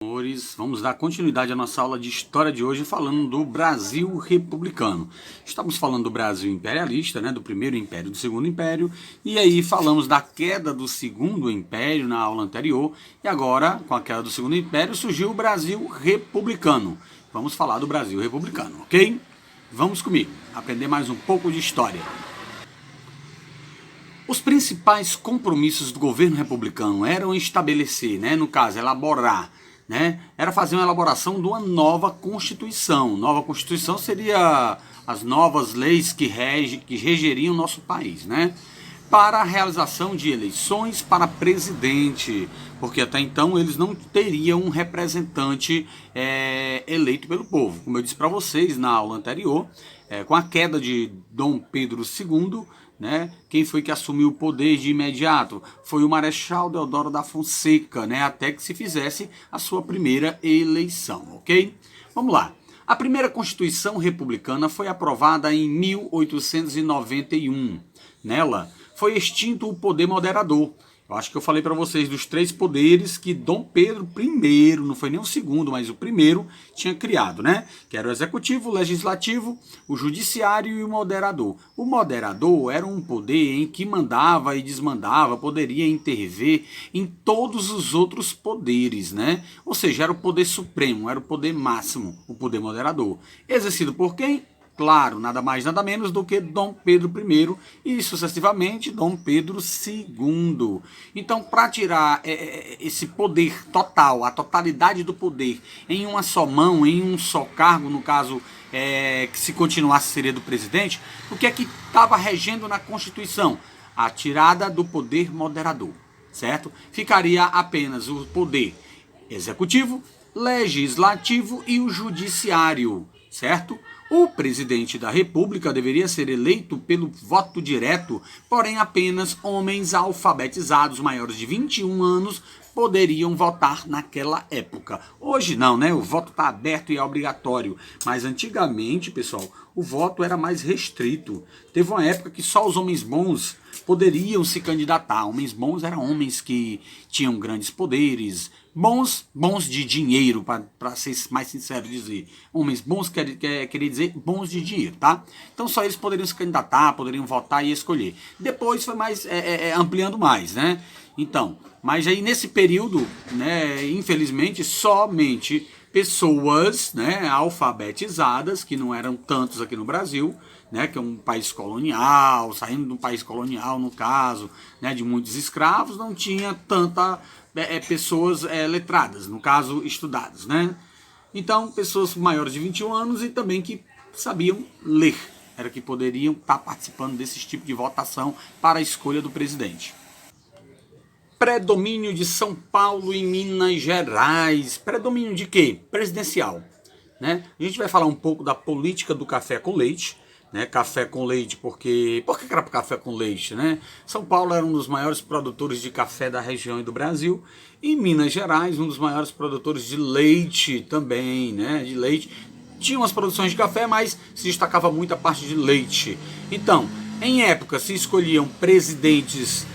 senhores, vamos dar continuidade à nossa aula de história de hoje falando do Brasil republicano. Estamos falando do Brasil imperialista, né, do primeiro império, do segundo império, e aí falamos da queda do segundo império na aula anterior, e agora, com a queda do segundo império, surgiu o Brasil republicano. Vamos falar do Brasil republicano, ok? Vamos comigo, aprender mais um pouco de história. Os principais compromissos do governo republicano eram estabelecer, no caso, elaborar, era fazer uma elaboração de uma nova Constituição. Nova Constituição seria as novas leis que regeriam o nosso país, para a realização de eleições para presidente, porque até então eles não teriam um representante eleito pelo povo. Como eu disse para vocês na aula anterior, com a queda de Dom Pedro II, quem foi que assumiu o poder de imediato? Foi o Marechal Deodoro da Fonseca, até que se fizesse a sua primeira eleição, ok? Vamos lá. A primeira Constituição republicana foi aprovada em 1891. Nela foi extinto o poder moderador. Eu acho que eu falei para vocês dos três poderes que Dom Pedro I, não foi nem o segundo, mas o primeiro, tinha criado, que era o executivo, o legislativo, o judiciário e o moderador. O moderador era um poder em que mandava e desmandava, poderia intervir em todos os outros poderes, Ou seja, era o poder supremo, era o poder máximo, o poder moderador. Exercido por quem? Claro, nada mais, nada menos do que Dom Pedro I e, sucessivamente, Dom Pedro II. Então, para tirar esse poder total, a totalidade do poder em uma só mão, em um só cargo, no caso, que se continuasse seria do presidente, o que é que estava regendo na Constituição? A tirada do poder moderador, certo? Ficaria apenas o poder executivo, legislativo e o judiciário, certo? O presidente da República deveria ser eleito pelo voto direto, porém apenas homens alfabetizados maiores de 21 anos poderiam votar naquela época. Hoje não, O voto está aberto e é obrigatório, mas antigamente, pessoal, o voto era mais restrito. Teve uma época que só os homens bons poderiam se candidatar. Homens bons eram homens que tinham grandes poderes, bons de dinheiro, para ser mais sincero dizer. Homens bons queria dizer bons de dinheiro, tá? Então só eles poderiam se candidatar, poderiam votar e escolher. Depois foi mais ampliando mais, Então, mas aí nesse período, infelizmente, somente pessoas, alfabetizadas, que não eram tantos aqui no Brasil, que é um país colonial, saindo de um país colonial, no caso, de muitos escravos, não tinha tanta pessoas letradas, no caso, estudadas, Então, pessoas maiores de 21 anos e também que sabiam ler, era que poderiam estar participando desse tipo de votação para a escolha do presidente. Predomínio de São Paulo e Minas Gerais. Predomínio de quê? Presidencial. A gente vai falar um pouco da política do café com leite. Café com leite, por que era café com leite? São Paulo era um dos maiores produtores de café da região e do Brasil. E Minas Gerais, um dos maiores produtores de leite também, De leite. Tinha umas produções de café, mas se destacava muito a parte de leite. Então, em época se escolhiam presidentes,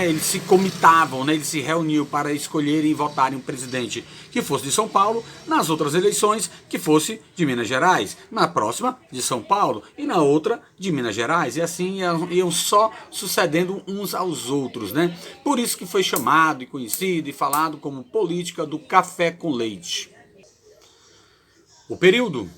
eles se comitavam, eles se reuniam para escolherem e votarem um presidente que fosse de São Paulo, nas outras eleições que fosse de Minas Gerais, na próxima de São Paulo e na outra de Minas Gerais, e assim iam só sucedendo uns aos outros, Por isso que foi chamado e conhecido e falado como política do café com leite. O período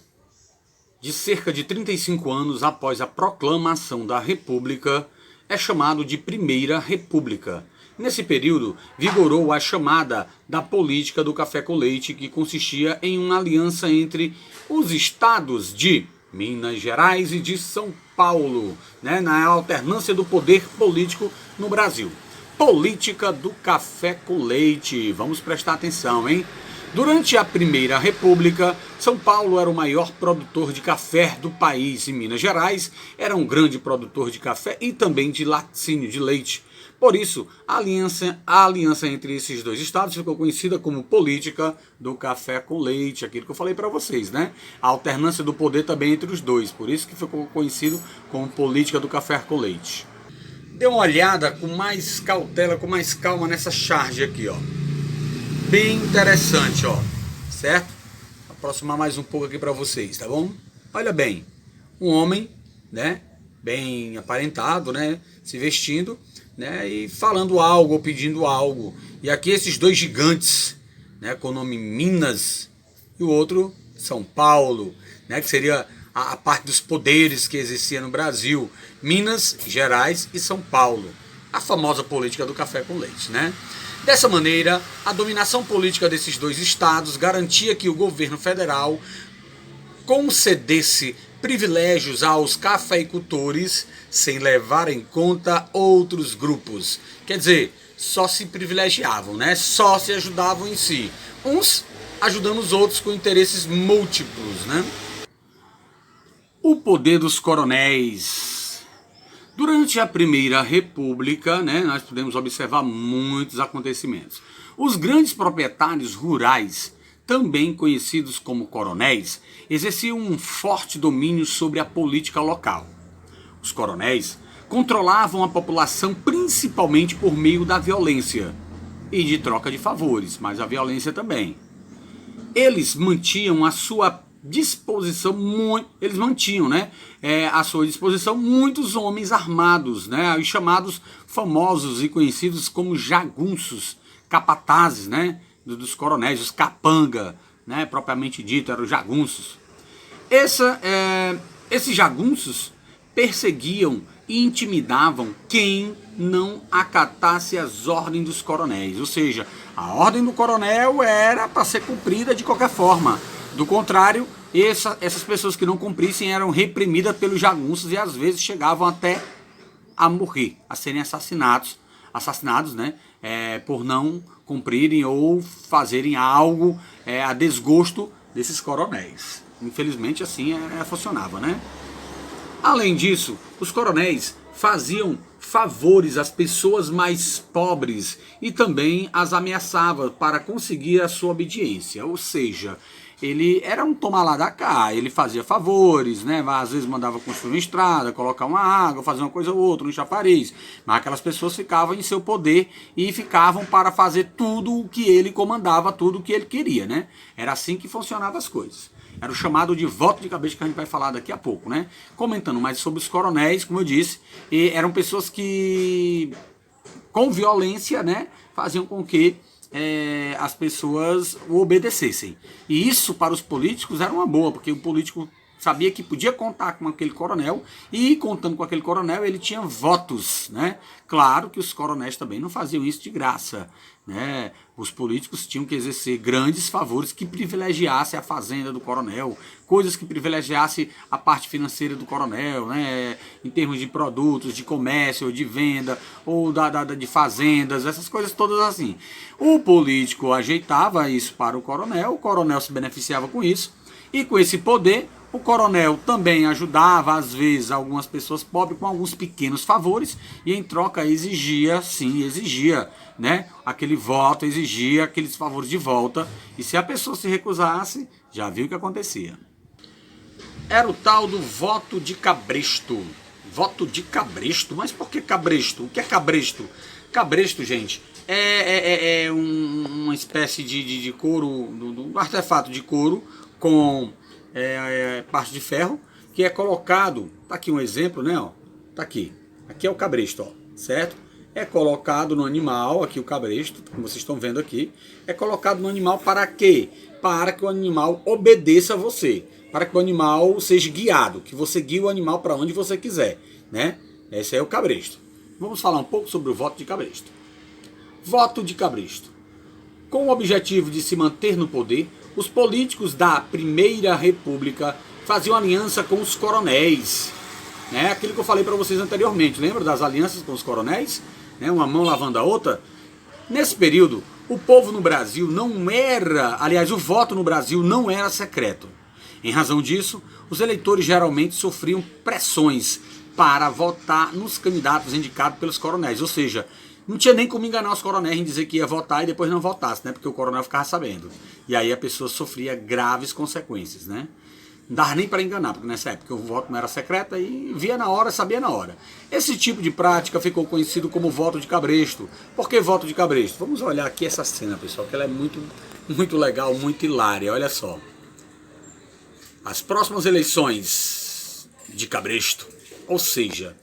de cerca de 35 anos após a proclamação da República é chamado de Primeira República. Nesse período, vigorou a chamada da política do café com leite, que consistia em uma aliança entre os estados de Minas Gerais e de São Paulo, na alternância do poder político no Brasil. Política do café com leite. Vamos prestar atenção, Durante a Primeira República, São Paulo era o maior produtor de café do país e Minas Gerais era um grande produtor de café e também de laticínio, de leite. Por isso, a aliança entre esses dois estados ficou conhecida como política do café com leite, aquilo que eu falei para vocês, A alternância do poder também entre os dois, por isso que ficou conhecido como política do café com leite. Dê uma olhada com mais cautela, com mais calma nessa charge aqui, Bem interessante, certo? Vou aproximar mais um pouco aqui para vocês, tá bom? Olha bem, um homem, né, bem aparentado, né, se vestindo, né, e falando algo ou pedindo algo. E aqui esses dois gigantes, né, com o nome Minas e o outro São Paulo, né, que seria a parte dos poderes que existia no Brasil, Minas Gerais e São Paulo. A famosa política do café com leite, né? Dessa maneira, a dominação política desses dois estados garantia que o governo federal concedesse privilégios aos cafeicultores sem levar em conta outros grupos. Quer dizer, só se privilegiavam, né? Só se ajudavam em si. Uns ajudando os outros com interesses múltiplos, né? O poder dos coronéis. Durante a Primeira República, né, nós podemos observar muitos acontecimentos. Os grandes proprietários rurais, também conhecidos como coronéis, exerciam um forte domínio sobre a política local. Os coronéis controlavam a população principalmente por meio da violência e de troca de favores, mas a violência também. Eles mantinham a sua disposição à sua disposição muitos homens armados, né, os chamados famosos e conhecidos como jagunços, capatazes, né, dos coronéis, os capanga, né, propriamente dito, eram os jagunços. Esses jagunços perseguiam e intimidavam quem não acatasse as ordens dos coronéis, ou seja, a ordem do coronel era para ser cumprida de qualquer forma. Do contrário, essas pessoas que não cumprissem eram reprimidas pelos jagunços e às vezes chegavam até a morrer, a serem assassinados, né, por não cumprirem ou fazerem algo a desgosto desses coronéis. Infelizmente assim funcionava, né? Além disso, os coronéis faziam favores às pessoas mais pobres e também as ameaçavam para conseguir a sua obediência, ou seja, ele era um toma lá da cá, ele fazia favores, né? Às vezes mandava construir uma estrada, colocar uma água, fazer uma coisa ou outra, um chafariz, mas aquelas pessoas ficavam em seu poder e ficavam para fazer tudo o que ele comandava, tudo o que ele queria, né? Era assim que funcionavam as coisas. Era o chamado de voto de cabeça que a gente vai falar daqui a pouco, né? Comentando mais sobre os coronéis, como eu disse, eram pessoas que, com violência, né, faziam com que as pessoas o obedecessem. E isso para os políticos era uma boa, porque o político sabia que podia contar com aquele coronel e contando com aquele coronel ele tinha votos, né? Claro que os coronéis também não faziam isso de graça, né? Os políticos tinham que exercer grandes favores que privilegiassem a fazenda do coronel, coisas que privilegiassem a parte financeira do coronel, né? Em termos de produtos, de comércio, de venda, ou de fazendas, essas coisas todas assim. O político ajeitava isso para o coronel se beneficiava com isso, e com esse poder, o coronel também ajudava, às vezes, algumas pessoas pobres com alguns pequenos favores e em troca exigia, né, aquele voto, exigia aqueles favores de volta. E se a pessoa se recusasse, já viu o que acontecia. Era o tal do voto de cabresto. Voto de cabresto? Mas por que cabresto? O que é cabresto? Cabresto, gente, é uma espécie de couro, um artefato de couro com parte de ferro, que é colocado, tá aqui um exemplo, né, ó, tá aqui é o cabresto, ó, certo? É colocado no animal, aqui o cabresto, como vocês estão vendo aqui, é colocado no animal para quê? Para que o animal obedeça a você, para que o animal seja guiado, que você guie o animal para onde você quiser, né? Esse é o cabresto. Vamos falar um pouco sobre o voto de cabresto. Voto de cabresto. Com o objetivo de se manter no poder, os políticos da Primeira República faziam aliança com os coronéis, né? Aquilo que eu falei para vocês anteriormente, lembra das alianças com os coronéis? Né? Uma mão lavando a outra. Nesse período, o povo no Brasil não era, aliás, o voto no Brasil não era secreto. Em razão disso, os eleitores geralmente sofriam pressões para votar nos candidatos indicados pelos coronéis, ou seja, não tinha nem como enganar os coronéis em dizer que ia votar e depois não votasse, né? Porque o coronel ficava sabendo. E aí a pessoa sofria graves consequências, né? Não dava nem para enganar, porque nessa época o voto não era secreto e via na hora, sabia na hora. Esse tipo de prática ficou conhecido como voto de cabresto. Por que voto de cabresto? Vamos olhar aqui essa cena, pessoal, que ela é muito muito legal, muito hilária. Olha só. As próximas eleições de Cabresto, ou seja,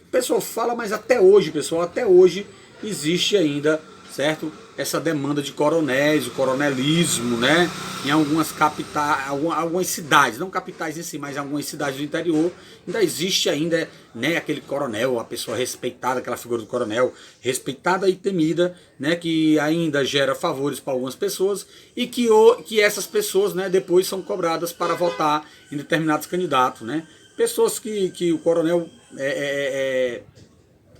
o pessoal fala, mas até hoje, pessoal, até hoje existe ainda, certo? Essa demanda de coronéis, o coronelismo, né? Em algumas capitais, algumas cidades, não capitais em si, mas em algumas cidades do interior, ainda existe ainda, né, aquele coronel, a pessoa respeitada, aquela figura do coronel, respeitada e temida, né, que ainda gera favores para algumas pessoas e que essas pessoas, né, depois são cobradas para votar em determinados candidatos, né? Pessoas que o coronel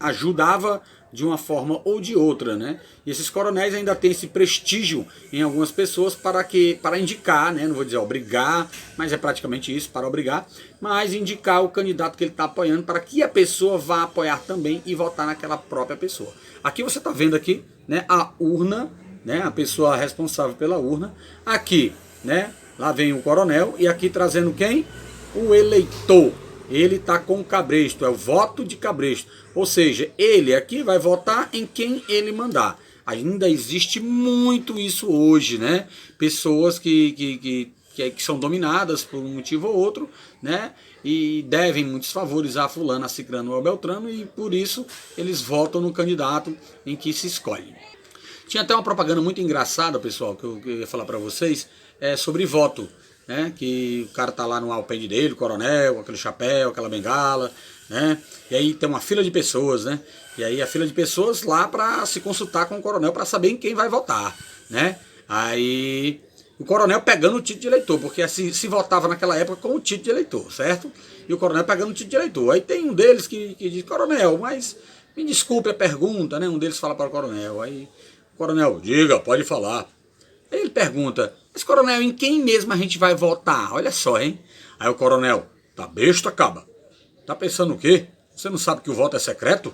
ajudava de uma forma ou de outra, né? E esses coronéis ainda têm esse prestígio em algumas pessoas para indicar, né? Não vou dizer obrigar, mas é praticamente isso, para obrigar, mas indicar o candidato que ele está apoiando para que a pessoa vá apoiar também e votar naquela própria pessoa. Aqui você está vendo aqui, né, a urna, né, a pessoa responsável pela urna. Aqui, né, lá vem o coronel e aqui trazendo quem? O eleitor. Ele está com o Cabresto, é o voto de Cabresto. Ou seja, ele aqui vai votar em quem ele mandar. Ainda existe muito isso hoje, né? Pessoas que são dominadas por um motivo ou outro, né? E devem muitos favores a fulano, a ciclano ou a beltrano, e por isso eles votam no candidato em que se escolhe. Tinha até uma propaganda muito engraçada, pessoal, que eu ia falar para vocês, sobre voto. Né, que o cara tá lá no alpendre dele, o coronel, aquele chapéu, aquela bengala, né? E aí tem uma fila de pessoas, né? E aí a fila de pessoas lá para se consultar com o coronel para saber em quem vai votar, né? Aí o coronel pegando o título de eleitor, porque assim se votava naquela época com o título de eleitor, certo? E o coronel pegando o título de eleitor. Aí tem um deles que diz: coronel, mas me desculpe a pergunta, né? Um deles fala para o coronel. Aí o coronel: diga, pode falar. Aí ele pergunta: mas coronel, em quem mesmo a gente vai votar? Olha só, hein? Aí o coronel: tá besta, caba. Tá pensando o quê? Você não sabe que o voto é secreto?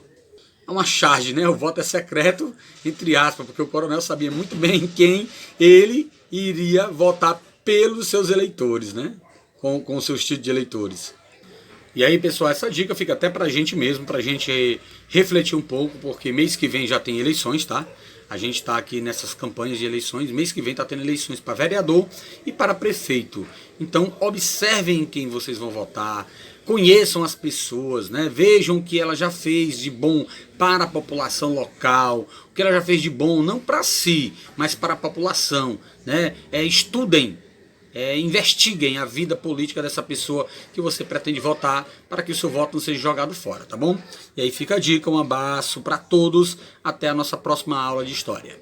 É uma charge, né? O voto é secreto, entre aspas, porque o coronel sabia muito bem em quem ele iria votar pelos seus eleitores, né? Com seus títulos de eleitores. E aí, pessoal, essa dica fica até pra gente mesmo, pra gente refletir um pouco, porque mês que vem já tem eleições, tá? A gente está aqui nessas campanhas de eleições, mês que vem está tendo eleições para vereador e para prefeito. Então, observem em quem vocês vão votar, conheçam as pessoas, né? Vejam o que ela já fez de bom para a população local, o que ela já fez de bom não para si, mas para a população, né? Estudem. Investiguem a vida política dessa pessoa que você pretende votar para que o seu voto não seja jogado fora, tá bom? E aí fica a dica, um abraço para todos, até a nossa próxima aula de história.